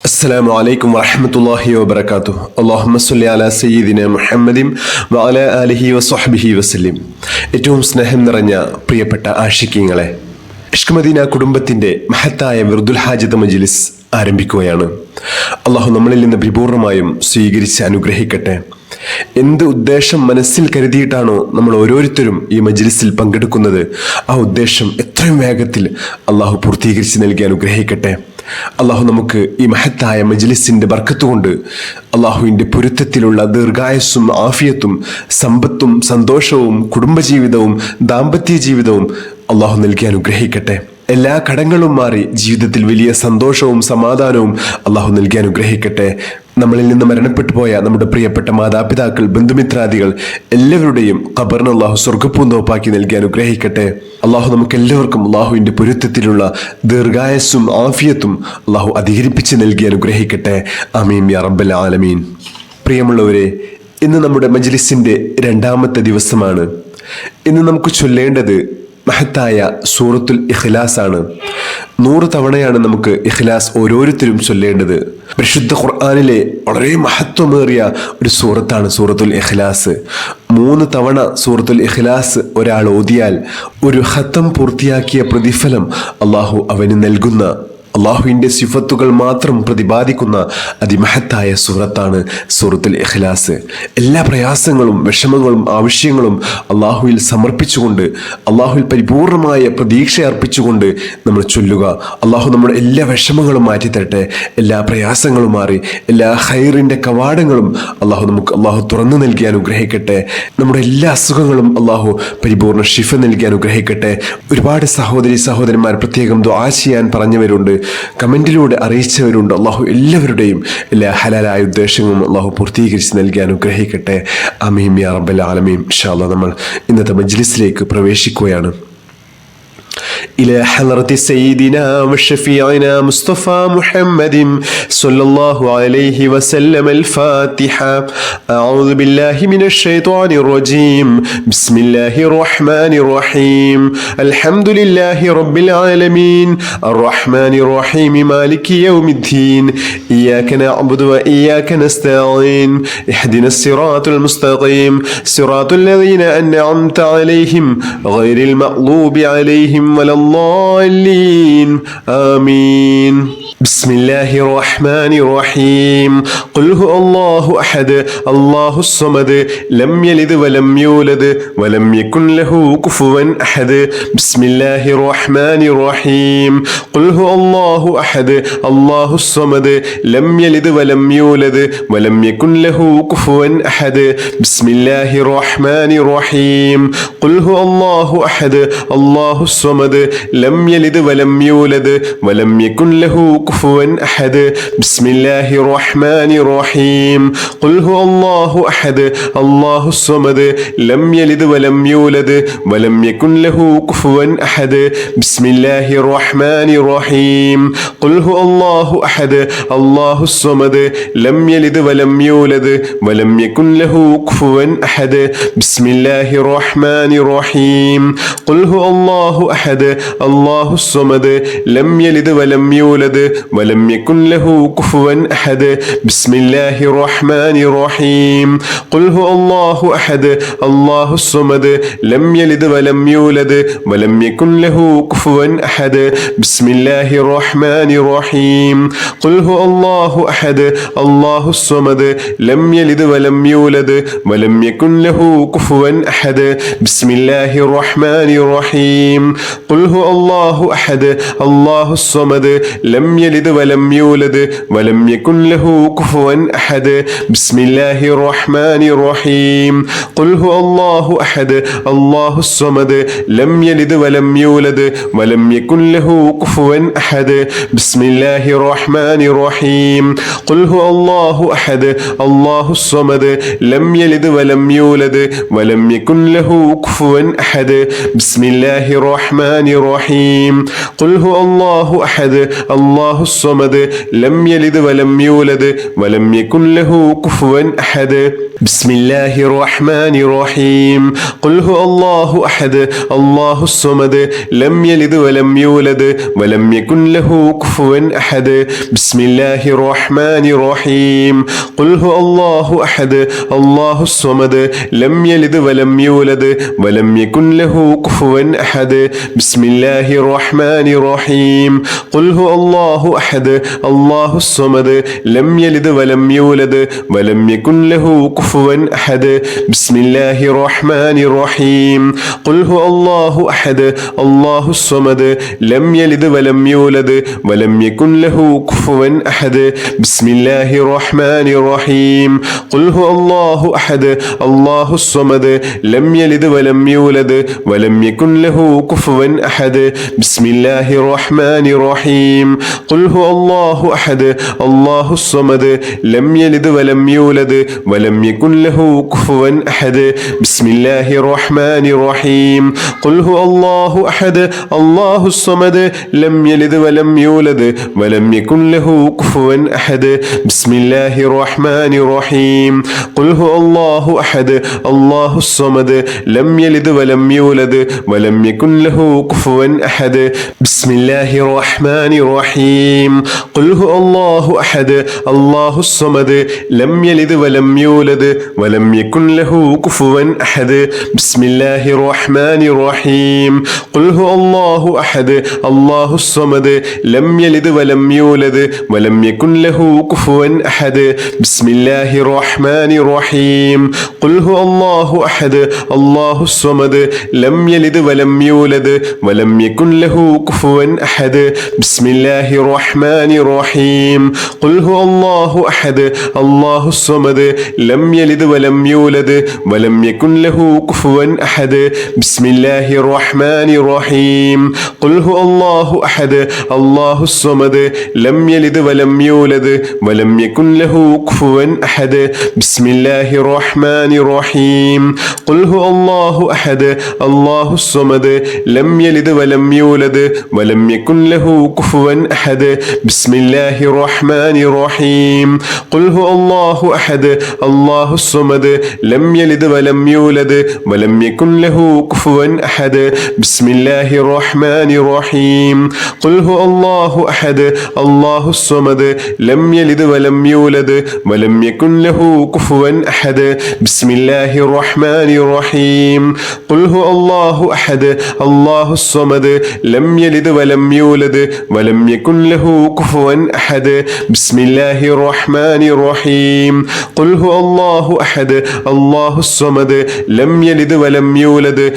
അസ്സലാമു അലൈക്കും വറഹ്മത്തുള്ളാഹി വബറകാതുഹു. അല്ലാഹുമ്മ സ്വല്ലി അലാ സയ്യിദിന മുഹമ്മദിൻ വഅലാ ആലിഹി വസ്വഹ്ബിഹി വസല്ലം. ഏറ്റവും സ്നേഹം നിറഞ്ഞ പ്രിയപ്പെട്ട ആശിക്കീങ്ങളെ, ഇഷ്ക് മദീന കുടുംബത്തിന്റെ മഹത്തായ വിർദുൽ ഹാജത്ത് മജ്ലിസ് ആരംഭിക്കുകയാണ്. അള്ളാഹു നമ്മളിൽ നിന്ന് പരിപൂർണമായും സ്വീകരിച്ച് അനുഗ്രഹിക്കട്ടെ. എന്ത് ഉദ്ദേശം മനസ്സിൽ കരുതിയിട്ടാണോ നമ്മൾ ഓരോരുത്തരും ഈ മജ്ലിസിൽ പങ്കെടുക്കുന്നത്, ആ ഉദ്ദേശം എത്രയും വേഗത്തിൽ അള്ളാഹു പൂർത്തീകരിച്ച് നൽകി അനുഗ്രഹിക്കട്ടെ. അള്ളാഹു നമുക്ക് ഈ മഹത്തായ മജ്ലിസിന്റെ ബർക്കത്ത് കൊണ്ട് അള്ളാഹുവിൻ്റെ പൊരുത്തത്തിലുള്ള ദീർഘായുസ്സും ആഫിയത്തും സമ്പത്തും സന്തോഷവും കുടുംബജീവിതവും ദാമ്പത്യ ജീവിതവും അള്ളാഹു നൽകി അനുഗ്രഹിക്കട്ടെ. എല്ലാ കടങ്ങളും മാറി ജീവിതത്തിൽ വലിയ സന്തോഷവും സമാധാനവും അള്ളാഹു നൽകി അനുഗ്രഹിക്കട്ടെ. നമ്മളിൽ നിന്ന് മരണപ്പെട്ടു പോയ നമ്മുടെ പ്രിയപ്പെട്ട മാതാപിതാക്കൾ, ബന്ധുമിത്രാദികൾ എല്ലാവരുടെയും ഖബറിന് അള്ളാഹു സ്വർഗ്ഗപ്പൂന്തോപ്പാക്കി നൽകി അനുഗ്രഹിക്കട്ടെ. അള്ളാഹു നമുക്ക് എല്ലാവർക്കും അള്ളാഹുവിൻ്റെ പൊരുത്തത്തിലുള്ള ദീർഘായുസ്സും ആഫിയത്തും അള്ളാഹു അധികരിപ്പിച്ച് നൽകി അനുഗ്രഹിക്കട്ടെ. ആമീൻ യാ റബ്ബൽ ആലമീൻ. പ്രിയമുള്ളവരെ, ഇന്ന് നമ്മുടെ മജ്ലിസിന്റെ രണ്ടാമത്തെ ദിവസമാണ്. ഇന്ന് നമുക്ക് ചൊല്ലേണ്ടത് മഹത്തായ സൂറത്തുൽ ഇഖ്ലാസ് ആണ്. 100 തവണയാണ് നമുക്ക് ഇഖ്ലാസ് ഓരോരുത്തരും ചൊല്ലേണ്ടത്. പരിശുദ്ധ ഖുർആനിലെ വളരെ മഹത്വമേറിയ ഒരു സൂറത്താണ് സൂറത്തുൽ ഇഖ്ലാസ്. 3 തവണ സൂറത്തുൽ ഇഖ്ലാസ് ഒരാൾ ഓതിയാൽ ഒരു ഖത്തം പൂർത്തിയാക്കിയ പ്രതിഫലം അള്ളാഹു അവന് നൽകുന്ന, അള്ളാഹുവിൻ്റെ സിഫത്തുകൾ മാത്രം പ്രതിപാദിക്കുന്ന അതിമഹത്തായ സൂറത്താണ് സൂറത്തുൽ ഇഖ്ലാസ്. എല്ലാ പ്രയാസങ്ങളും വിഷമങ്ങളും ആവശ്യങ്ങളും അള്ളാഹുവിൽ സമർപ്പിച്ചുകൊണ്ട്, അള്ളാഹുവിൽ പരിപൂർണമായ പ്രതീക്ഷ അർപ്പിച്ചുകൊണ്ട് നമ്മൾ ചൊല്ലുക. അള്ളാഹു നമ്മുടെ എല്ലാ വിഷമങ്ങളും മാറ്റിത്തരട്ടെ, എല്ലാ പ്രയാസങ്ങളും മാറി എല്ലാ ഖൈറിൻ്റെ കവാടങ്ങളും അള്ളാഹു തുറന്നു നൽകി അനുഗ്രഹിക്കട്ടെ. നമ്മുടെ എല്ലാ അസുഖങ്ങളും അള്ളാഹു പരിപൂർണ ശിഫ നൽകി അനുഗ്രഹിക്കട്ടെ. ഒരുപാട് സഹോദരന്മാർ പ്രത്യേകം ദുആ ചെയ്യാൻ പറഞ്ഞവരുണ്ട്, കമന്റിലൂടെ അറിയിച്ചവരുണ്ട്. അള്ളാഹു എല്ലാവരുടെയും എല്ലാ ഹലാലായ ഉദ്ദേശങ്ങളും അള്ളാഹു പൂർത്തീകരിച്ച് നൽകി അനുഗ്രഹിക്കട്ടെ. ആമീൻ യാ റബ്ബൽ ആലമീൻ. ഇൻഷാ അല്ലാഹ് നമ്മൾ ഇന്നത്തെ മജ്ലിസിലേക്ക് പ്രവേശിക്കുകയാണ്. إلى حضرة سيدنا وشفيعنا مصطفى محمد صلى الله عليه وسلم الفاتحة. أعوذ بالله من الشيطان الرجيم. بسم الله الرحمن الرحيم. الحمد لله رب العالمين الرحمن الرحيم مالك يوم الدين. إياك نعبد وإياك نستعين. اهدنا الصراط المستقيم صراط الذين أنعمت عليهم غير المغضوب عليهم ولا الضالين. آمين. بسم الله الرحمن الرحيم. قل هو الله أحد الله الصمد لم يلد ولم يولد ولم يكن له كفوا أحد. بسم الله الرحمن الرحيم. قل هو الله أحد الله الصمد لم يلد ولم يولد ولم يكن له كفوا أحد. بسم الله الرحمن الرحيم. قل هو الله أحد الله الصمد لم يلد ولم يولد ولم يكن له كفوا أحد. بسم الله الرحمن الرحيم. قل هو الله أحد الله الصمد لم يلد ولم يولد ولم يكن له كفوا أحد. بسم الله الرحمن الرحيم. قل هو الله أحد الله الصمد لم يلد ولم يولد ولم يكن له كفوا أحد. بسم الله الرحمن الرحيم. قل هو الله أحد الله الصمد لم يلد ولم يولد ولم يكن له كفوا أحد. بسم الله الرحمن الرحيم. قل هو الله أحد الله الصمد لم يلد ولم يولد ولم يكن له كفوا أحد. بسم الله الرحمن الرحيم. قل هو الله أحد الله الصمد لم يلد ولم يولد ولم يكن له كفوا أحد. بسم الله الرحمن الرحيم. قل هو الله أحد الله الصمد لم يلد ولم يولد ولم يكن له كفوا أحد. بسم الله الرحمن الرحيم. قل هو الله أحد الله الصمد لم يلد ولم يولد ولم يكن له كفوا أحد. بسم الله الرحمن الرحيم. قل هو الله أحد الله الصمد لم يلد ولم يولد ولم يكن له كفوا أحد. بسم الله الرحمن الرحمن الرحيم قل هو الله أحد الله الصمد لم يلد ولم يولد ولم يكن له كفوا أحد بسم الله الرحمن الرحيم قل هو الله أحد الله الصمد لم يلد ولم يولد ولم يكن له كفوا أحد بسم الله الرحمن الرحيم قل هو الله أحد الله الصمد لم يلد ولم يولد ولم يكن له كفوا أحد بسم الله الرحمن الرحيم قل هو الله أحد الله الصمد لم يلد ولم يولد ولم يكن له كفوا أحد بسم الله الرحمن الرحيم قل هو الله أحد الله الصمد لم يلد ولم يولد ولم يكن له كفوا أحد بسم الله الرحمن الرحيم قل هو الله أحد الله الصمد لم يلد ولم يولد ولم يكن له كفوا أحد بسم الله الرحمن الرحيم قل هو الله أحد الله الصمد لم يلد ولم يولد ولم يكن له كفوا أحد بسم الله الرحمن الرحيم قل هو الله أحد الله الصمد لم يلد ولم يولد ولم يكن له كفوا أحد بسم الله الرحمن الرحيم قل هو الله أحد الله الصمد لم يلد ولم يولد ولم يكن له كفوا أحد بسم الله الرحمن الرحيم قل هو الله أحد الله الصمد لم يلد ولم يولد ولم يكن له كفوا أحد بسم الله الرحمن الرحيم قل هو الله أحد الله الصمد لم يلد ولم يولد ولم يكن له كفوا أحد بسم الله الرحمن الرحيم قل هو الله أحد الله الصمد لم يلد ولم يولد ولم يكن له كفوا أحد بسم الله الرحمن الرحيم قل هو الله أحد الله الصمد لم يلد ولم يولد ولم يكن له كفوا أحد بسم الله الرحمن الرحيم قل هو الله أحد الله الصمد لم يلد ولم يولد ولم يكن له كفوا أحد بسم الله الرحمن الرحيم قل هو الله أحد الله الصمد لم يلد ولم يولد ولم يكن له كفوا أحد بسم الله الرحمن الرحيم قل هو الله أحد الله الصمد لم يلد ولم يولد ولم يكن له كفوا أحد بسم الله الرحمن الرحيم قل هو الله أحد الله الصمد لم يلد ولم يولد ولم يكن له كفوا أحد بسم الله الرحمن الرحيم قل هو الله أحد الله الصمد لم يلد ولم يولد ولم يكن له كفوا أحد بسم الله الرحمن الرحيم قل هو الله أحد الله الصمد لم يلد ولم يولد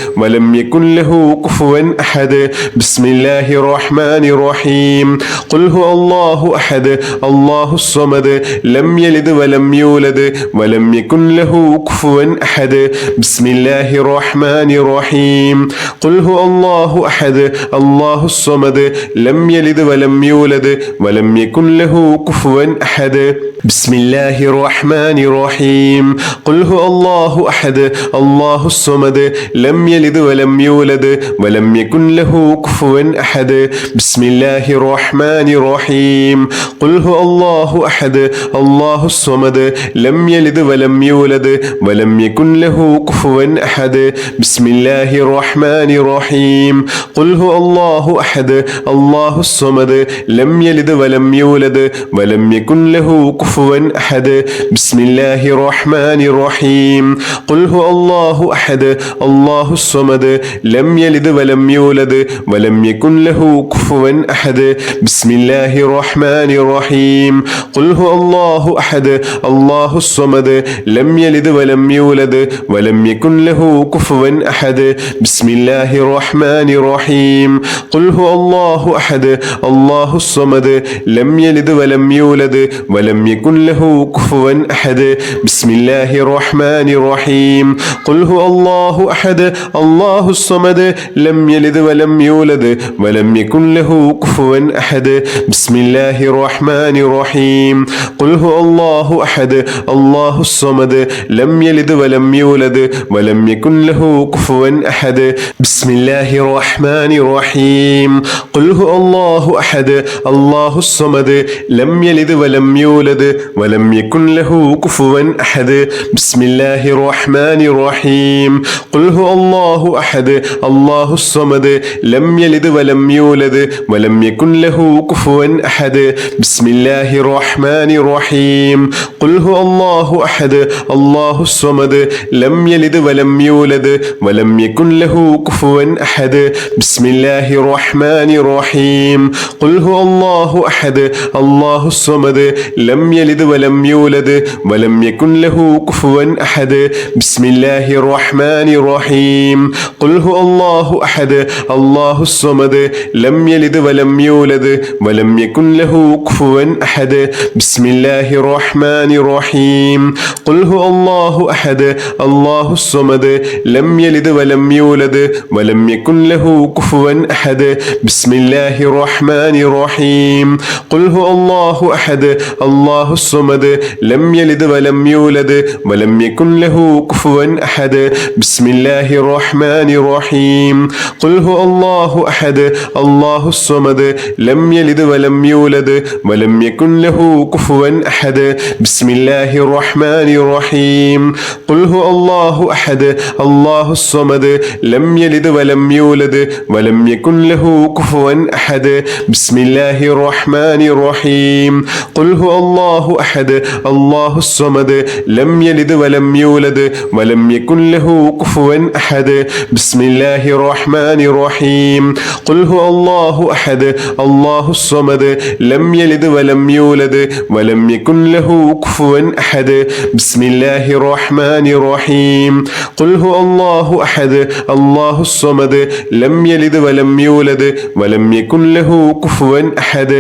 ولم يكن له كفوا أحد بسم الله الرحمن الرحيم قل هو الله أحد الله الصمد لم يلد ولم يولد ولم يكن له كفوا أحد بسم الله الرحمن الرحيم قل هو الله أحد الله الصمد لم يلد ولم يولد ولم يكن له كفوا أحد بسم الله الرحمن الرحيم قل هو الله أحد الله الصمد لم يلد ولم يولد ولم يكن له كفوا أحد بسم الله الرحمن الرحيم قل هو الله أحد الله الصمد لم يلد ولم يولد ولم يكن له كفوا أحد بسم الله الرحمن الرحيم قل هو الله أحد الله الصمد لم يلد ولم يولد ولم يكن له كفوا أحد بسم الله الرحمن الرحيم قل هو الله أحد الله الصمد لم يلد ولم يولد ولم يكن له كفوا أحد بسم الله الرحمن الرحيم قل هو الله أحد الله الصمد لم يلد ولم يولد ولم يكن له كفوا أحد بسم الله الرحمن الرحيم قل هو الله أحد الله الصمد لم يلد ولم يولد ولم يكن له كفوا أحد بسم الله الرحمن الرحيم قل هو الله أحد الله الصمد لم يلد ولم يولد ولم يكن له كفوا أحد بسم الله الرحمن الرحيم قل هو الله أحد الله الصمد لم يلد ولم يولد ولم يكن له كفوا أحد بسم الله الرحمن الرحيم قل هو الله أحد الله الصمد لم يلد ولم يولد ولم يكن له كفوا أحد بسم الله الرحمن الرحيم قل هو الله أحد الله الصمد لم يلد ولم يولد ولم يكن له كفوا أحد بسم الله الرحمن الرحيم قل هو الله أحد الله الصمد لم يلد ولم يولد ولم يكن له كفوا أحد بسم الله الرحمن الرحيم قل هو الله أحد الله الصمد لم يلد ولم يولد ولم يكن له كفوا أحد بسم الله الرحمن الرحيم قل هو الله أحد الله الصمد لم يلد ولم يولد ولم يكن له كفوا أحد بسم الله الرحمن الرحيم قل هو الله أحد الله الصمد لم يلد ولم يولد ولم يكن له كفوا أحد بسم الله الرحمن الرحيم قل هو الله أحد الله الصمد لم يلد ولم يولد ولم يكن له كفوا أحد بسم الله الرحمن الرحيم قل هو الله أحد الله الصمد لم يلد ولم يولد ولم يكن له كفوا أحد بسم الله الرحمن الرحيم قل هو الله أحد الله الصمد لم يلد ولم يولد ولم يكن له كفوا أحد بسم الله الرحمن الرحيم قل هو الله أحد الله الصمد لم يلد ولم يولد ولم يكن له كفوا أحد بسم الله الرحمن الرحيم قل هو الله أحد الله الصمد لم يلد ولم يولد ولم يكن له كفوا أحد بسم الله الرحمن الرحيم قل هو الله أحد الله الصمد لم يلد ولم يولد ولم يكن له كفوا أحد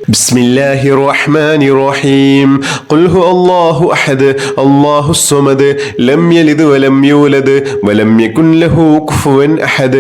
بسم الله الرحمن الرحيم قل هو الله أحد الله الصمد لم يلد ولم يولد ولم يكن له كفوا أحد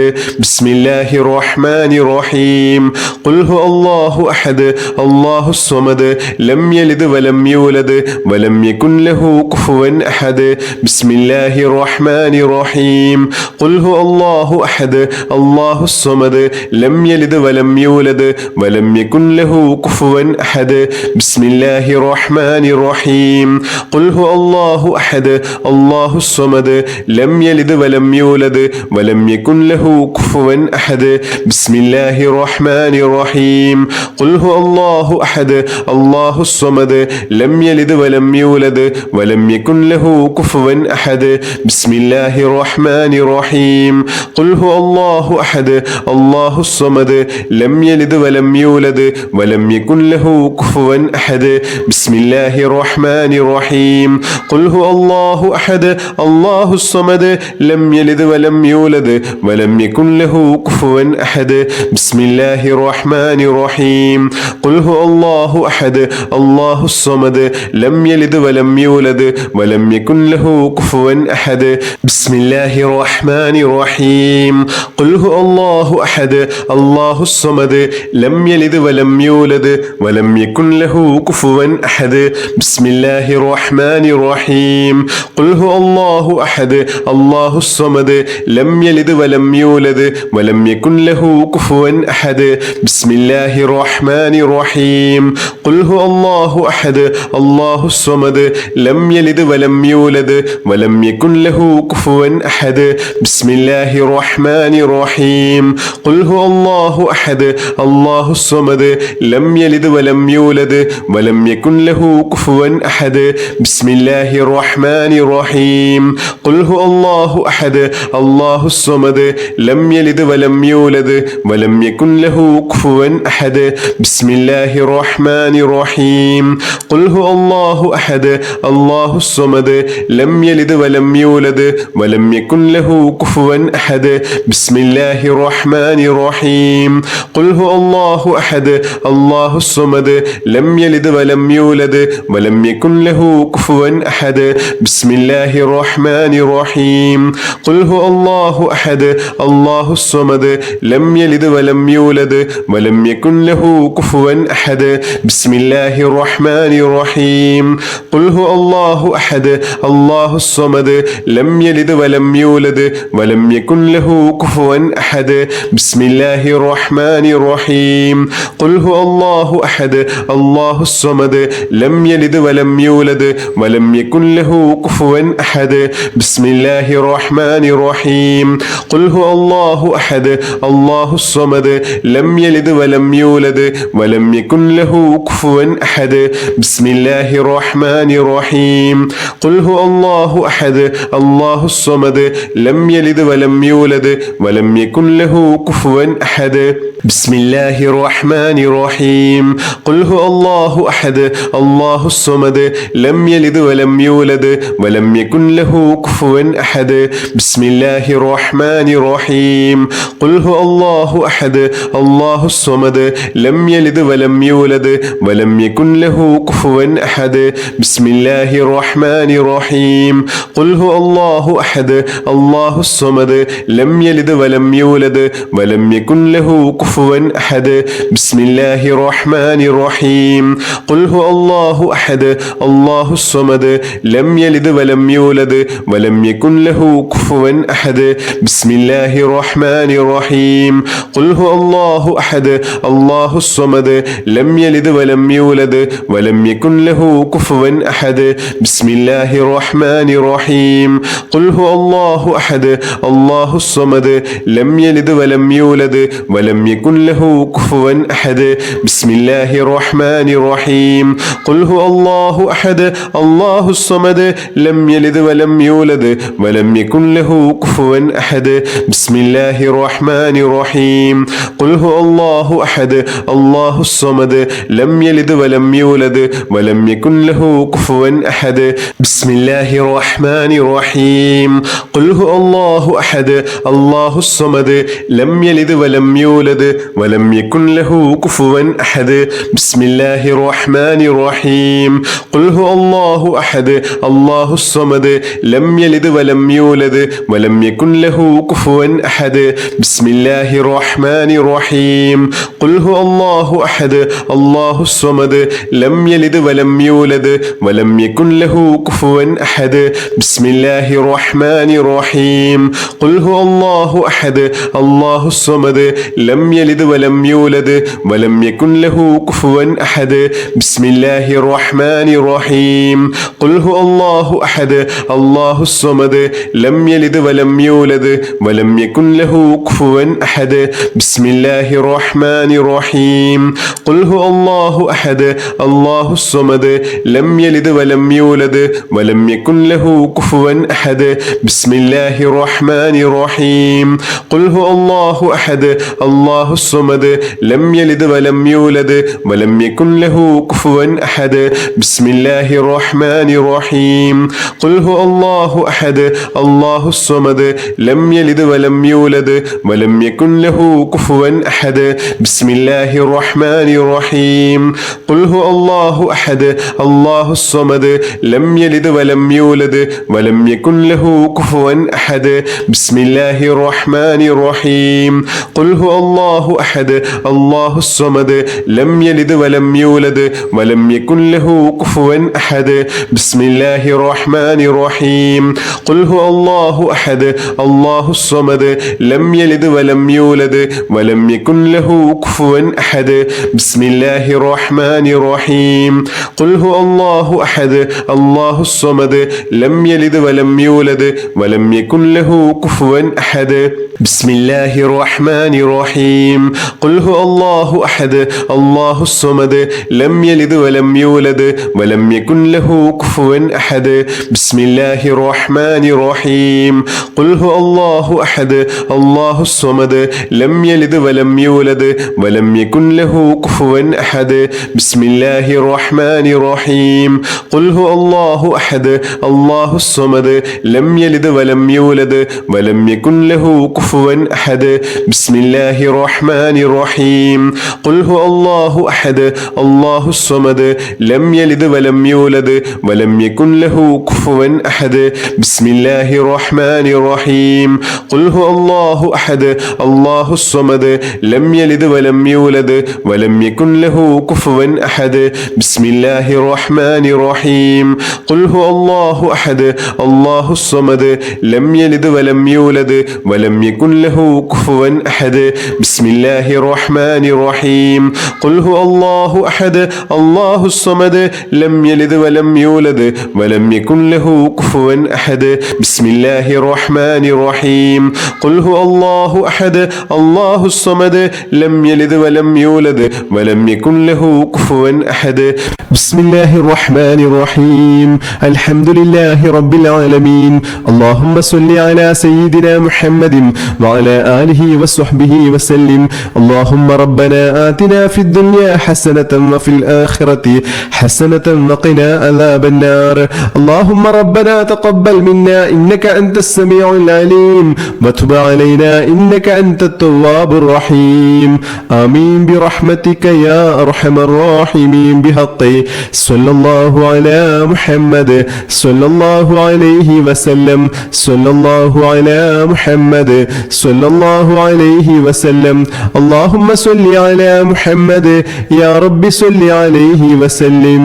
بسم الله الرحمن الرحيم قل هو الله أحد الله الصمد لم يلد ولم يولد ولم يكن له كفوا أحد بسم الله الرحمن الرحيم قل هو الله أحد الله الصمد لم يلد ولم يولد ولم يكن له كفوا أحد بسم الله الرحمن الرحيم قل هو الله أحد الله الصمد لم يلد ولم يولد ولم يكن له كفوا أحد بسم الله الرحمن الرحيم قل هو الله أحد الله الصمد لم يلد ولم يولد ولم يكن له كفوا أحد بسم الله الرحمن الرحيم قل هو الله أحد الله الصمد لم يلد ولم يولد ولم يكن له كفوا أحد بسم الله الرحمن الرحيم قل هو الله أحد الله الصمد لم يلد ولم يولد ولم يكن له كفوا أحد بسم الله الرحمن الرحيم قل هو الله أحد الله الصمد لم يلد ولم يولد ولم يكن له كفوا أحد بسم الله الرحمن الرحيم قل هو الله أحد الله الصمد لم يلد ولم يولد ولم يكن له كفوا أحد بسم الله الرحمن الرحيم قل هو الله أحد الله الصمد لم يلد ولم يولد ولم يكن له كفوا أحد بسم الله الرحمن الرحيم قل هو الله أحد الله الصمد لم يلد ولم يولد ولم يكن له كفوا أحد بسم الله الرحمن الرحيم قل هو الله أحد الله الصمد لم يلد ولم يولد ولم يكن له كفوا أحد بسم الله الرحمن الرحيم قل هو الله أحد الله الصمد لم يلد ولم يولد ولم يكن له كفوا أحد بسم الله الرحمن الرحيم قل هو الله أحد الله الصمد لم يلد ولم يولد ولم يكن له كفوا أحد بسم الله الرحمن الرحيم قل هو الله أحد الله الصمد لم يلد ولم يولد ولم يكن له كفوا أحد بسم الله الرحمن الرحيم قل هو الله أحد الله الصمد لم يلد ولم يولد ولم يكن له كفوا أحد بسم الله الرحمن الرحيم قل هو الله أحد الله الصمد لم يلد ولم يولد ولم يكن له كفوا كفوا أحد بسم الله الرحمن الرحيم قل هو الله أحد الله الصمد لم يلد ولم يولد ولم يكن له كفوا أحد بسم الله الرحمن الرحيم قل هو الله أحد الله الصمد لم يلد ولم يولد ولم يكن له كفوا أحد بسم الله الرحمن الرحيم قل هو الله أحد الله الصمد لم يلد ولم يولد ولم يكن له كفوا أحد بسم الله الرحمن الرحيم قل هو الله أحد الله الصمد لم يلد ولم يولد ولم يكن له كفوا أحد بسم الله الرحمن الرحيم قل هو الله أحد الله الصمد لم يلد ولم يولد ولم يكن له كفوا أحد بسم الله الرحمن الرحيم قل هو الله أحد الله الصمد لم يلد ولم يولد ولم يكن له كفوا أحد بسم الله الرحمن الرحيم قل هو الله أحد الله الصمد لم يلد ولم يولد ولم يكن له كفوا أحد بسم الله الرحمن الرحيم قل هو الله أحد الله الصمد لم يلد ولم يولد ولم يكن له كفوا أحد بسم الله الرحمن الرحيم قل هو الله أحد الله الصمد لم يلد ولم يولد ولم يكن له كفوا أحد بسم الله الرحمن الرحيم قل هو الله أحد الله الصمد لم يلد ولم يولد ولم يكن له كفوا أحد بسم الله الرحمن الرحيم قل هو الله أحد الله الصمد لم يلد ولم يولد ولم يكن له كفوا أحد بسم الله الرحمن الرحيم قل هو الله أحد الله الصمد لم يلد ولم يولد ولم يكن له كفوا أحد بسم الله الرحمن الرحيم قل هو الله أحد الله الصمد لم يلد ولم يولد ولم يكن له كفوا أحد بسم الله الرحمن الرحيم قل هو الله أحد الله الصمد لم يلد ولم يولد ولم يكن له كفوا أحد بسم الله الرحمن الرحيم قل هو الله أحد الله الصمد لم يلد ولم يولد ولم يكن له كفوا أحد بسم الله الرحمن الرحيم قل هو الله أحد الله الصمد لم يلد ولم يولد ولم يكن له كفوا أحد بسم الله الرحمن الرحيم قل هو الله أحد الله الصمد لم يلد ولم يولد ولم يكن له كفوا أحد بسم الله الرحمن الرحيم قل هو الله أحد الله الصمد لم يلد ولم يولد ولم يكن له كفوا أحد بسم الله الرحمن الرحيم قل هو الله أحد الله الصمد لم يلد ولم يولد ولم يكن له كفوا أحد بسم الله الرحمن الرحيم قل هو الله أحد الله الصمد لم يلد ولم يولد ولم يكن له كفوا أحد بسم الله الرحمن الرحيم قل هو الله أحد الله الصمد لم يلد ولم يولد ولم يكن له كفوا أحد بسم الله الرحمن الرحيم قل هو الله أحد الله الصمد لم يلد ولم يولد ولم يكن له كفوا أحد بسم الله الرحمن الرحيم قل هو الله أحد الله الصمد لم يلد ولم يولد ولم يكن له كفوا أحد بسم الله الرحمن الرحيم قل هو الله أحد الله الصمد لم يلد ولم يولد ولم يكن له كفوا أحد بسم الله الرحمن الرحيم قل هو الله أحد الله الصمد لم يلد ولم يولد ولم يكن له كفوا أحد بسم الله الرحمن الرحيم قل هو الله أحد الله الصمد لم يلد ولم يولد ولم يكن له كفوا أحد بسم الله الرحمن الرحيم قل هو الله أحد الله الصمد لم يلد ولم يولد ولم يكن له كفوا أحد بسم الله الرحمن الرحيم قل هو الله أحد الله الصمد لم يلد ولم يولد ولم يكن له كفوا أحد بسم الله الرحمن الرحيم قل هو الله أحد الله الصمد لم يلد ولم يولد ولم ولم يكن له كفوا أحد بسم الله الرحمن الرحيم قل هو الله أحد الله الصمد لم يلد ولم يولد ولم يكن له كفوا أحد بسم الله الرحمن الرحيم قل هو الله أحد الله الصمد لم يلد ولم يولد ولم يكن له كفوا أحد بسم الله الرحمن الرحيم الحمد لله رب العالمين اللهم صل على سيدنا محمد وعلى آله وصحبه وسلم اللهم ربنا آتنا في الدنيا حسنة وفي الآخرة حسنة وقنا عذاب النار اللهم ربنا تقبل منا إنك أنت السميع العليم وتب علينا إنك أنت التواب الرحيم آمين برحمتك يا أرحم الراحمين بحق صلى الله على محمد صلى الله عليه وسلم صلى الله على محمد صلى الله عليه وسلم اللهم صل على محمد يا رب صل عليه وسلم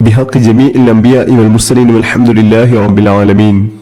بحق جميع الأنبياء والمرسلين والحمد لله رب العالمين.